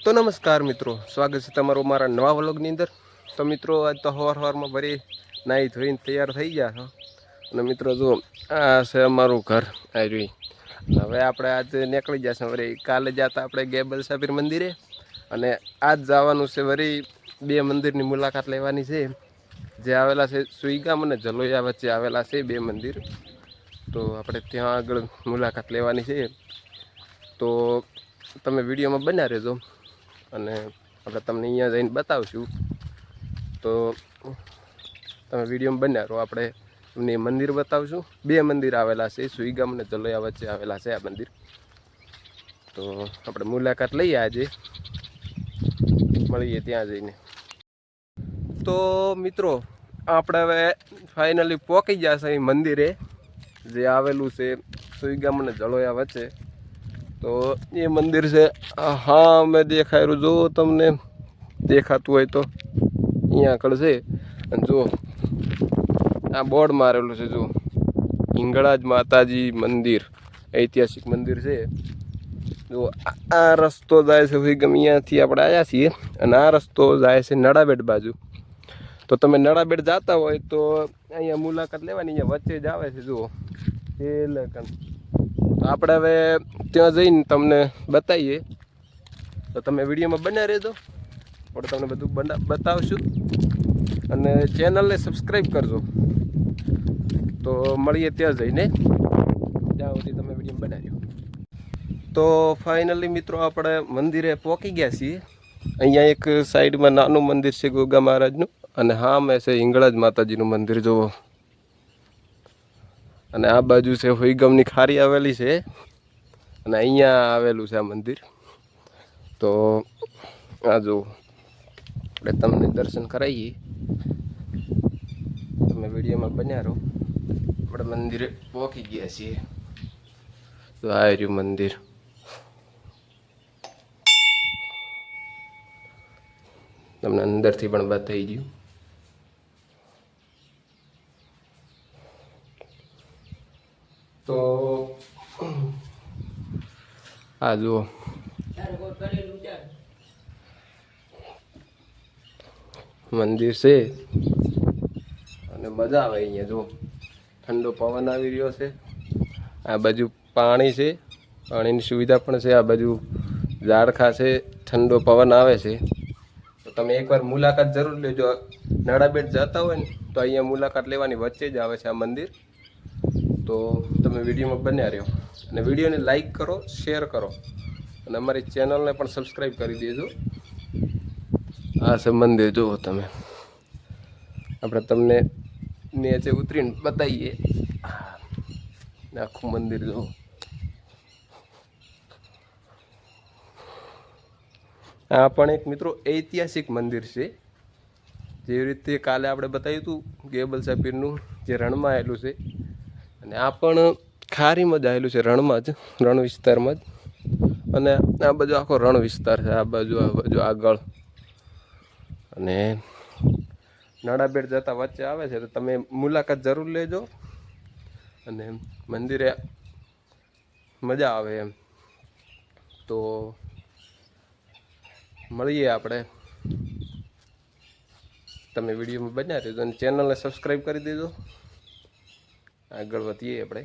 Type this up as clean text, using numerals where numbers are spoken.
તો નમસ્કાર મિત્રો, સ્વાગત છે તમારું મારા નવા વ્લોગની અંદર. તો મિત્રો આજ તો સવારમાં ભરી નાહી ધોઈને તૈયાર થઈ ગયા છો. અને મિત્રો જો આ છે અમારું ઘર આવી. હવે આપણે આજે નીકળી જશે વળી કાલે જતા આપણે ગેબલ સાબીર મંદિરે, અને આજ જવાનું છે વળી બે મંદિરની મુલાકાત લેવાની છે જે આવેલા છે સુઈગામ અને જલોયા વચ્ચે આવેલા છે બે મંદિર. તો આપણે ત્યાં આગળ મુલાકાત લેવાની છે. તો તમે વિડીયોમાં બન્યા રહેજો અને આપણે તમને અહીંયા જઈને બતાવશું. તો તમે વિડીયોમાં બન્યા રહો, આપણે તમને મંદિર બતાવશું. બે મંદિર આવેલા છે સુઈગામ અને જલોયા વચ્ચે આવેલા છે આ મંદિર. તો આપણે મુલાકાત લઈએ, આજે મળીએ ત્યાં જઈને. તો મિત્રો આપણે હવે ફાઇનલી પહોંચી જશે એ મંદિરે જે આવેલું છે સુઈગામ અને જલોયા વચ્ચે. તો એ મંદિર છે, હા મેં દેખાયેલું, જો તમને દેખાતું હોય તો અહીંયા આગળ છે. અને જો આ બોર્ડ મારેલું છે, જો હિંગળાજ માતાજી મંદિર, ઐતિહાસિક મંદિર છે. જો આ રસ્તો જાય છે સુઈગામ, અહીંયાથી આપણે આવ્યા છીએ, અને આ રસ્તો જાય છે નડાબેટ બાજુ. તો તમે નડાબેટ જતા હોય તો અહીંયા મુલાકાત લેવાની, અહીંયા વચ્ચે જ આવે છે. જુઓ તો આપણે હવે ત્યાં જઈને તમને બતાવીએ. તો તમે વિડીયોમાં બન્યા રહેજો, આપણે તમને બધું બતાવશું. અને ચેનલને સબસ્ક્રાઈબ કરજો. તો મળીએ ત્યાં જઈને, ત્યાં સુધી તમે વિડીયો બનાવ્યો. તો ફાઇનલી મિત્રો આપણે મંદિરે પહોંચી ગયા છીએ. અહીંયા એક સાઈડમાં નાનું મંદિર છે ગોગા મહારાજનું, અને હા મેં છે હિંગળાજ માતાજીનું મંદિર જુઓ. અને આ બાજુ છે સુઈગામની ખારી આવેલી છે, અને અહીંયા આવેલું છે આ મંદિર. તો આ જો આપણે તમને દર્શન કરાવીએ, તમે વિડીયોમાં બન્યા રહો. આપણે મંદિરે પહોંચી ગયા છીએ. તો આ રહ્યું મંદિર. તમને અંદરથી પણ બતાવી દઉં. તો આ જુઓ મંદિર છે, અને મજા આવે અહીંયા. જુઓ ઠંડો પવન આવી રહ્યો છે, આ બાજુ પાણી છે, પાણીની સુવિધા પણ છે. આ બાજુ ઝાડખા છે, ઠંડો પવન આવે છે. તો તમે એકવાર મુલાકાત જરૂર લેજો. નડાબેટ જતા હોય ને તો અહીંયા મુલાકાત લેવાની, વચ્ચે જ આવે છે આ મંદિર. તો તમે વિડીયોમાં બન્યા રહ્યો, અને વિડીયોને લાઈક કરો, શેર કરો, અને અમારી ચેનલને પણ સબસ્ક્રાઈબ કરી દેજો. આ છે મંદિર, જુઓ તમે. આપણે તમને નીચે ઉતરીને બતાવીએ આખું મંદિર. જુઓ આ પણ એક મિત્રો ઐતિહાસિક મંદિર છે. જેવી રીતે કાલે આપણે બતાવ્યું હતું ગેબલ સાબીરનું, જે રણમાં આવેલું છે. અને આ પણ ખારીમાં જ આવેલું છે, રણમાં જ, રણ વિસ્તારમાં જ. અને આ બાજુ આખો રણ વિસ્તાર છે, આ બાજુ આગળ. અને નડાબેટ જતા વચ્ચે આવે છે, તો તમે મુલાકાત જરૂર લેજો. અને મંદિરે મજા આવે એમ. તો મળીએ આપણે, તમે વિડીયોમાં બન્યા રહેજો, અને ચેનલને સબસ્ક્રાઈબ કરી દેજો. આગળ વધીએ આપણે.